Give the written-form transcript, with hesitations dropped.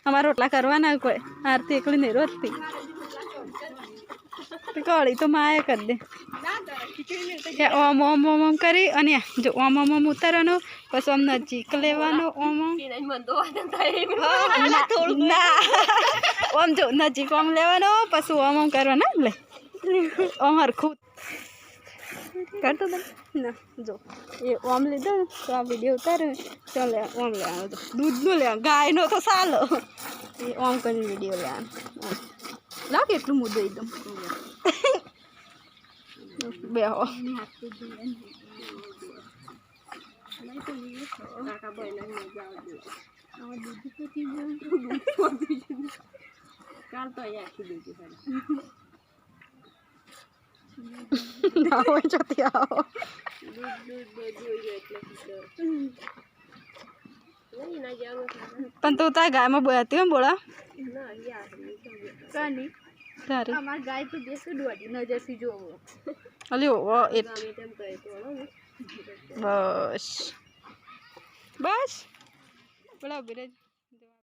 हमारा रोटला करवाना कोई आरती एकली नहीं रोती कड़ी तो माए कर दे ओम ओम ओम ओम करी अने जो ओम ओम ओम उतारवानो पछी ओम नजीक लेवानो ओम ओम ना ओम जो नजीक ओम लेवानो पछी ओम ओम करवाना ले ओम हरखू कर तो ना जो ये ओम लीधो तो आ वीडियो उतारे तो ले ओम ले आओ तो दूध नो ले गाय नो तो सालो ये ओम कर वीडियो ले ला केटलू मुद्दो एकदम बेहो आओ जती आओ पण तू ता गाय में बोलती हो बोला कानी तारे हमार गाय तो जैसे डोडी नजर से जो अली वो एक बस बस बड़ा बिरज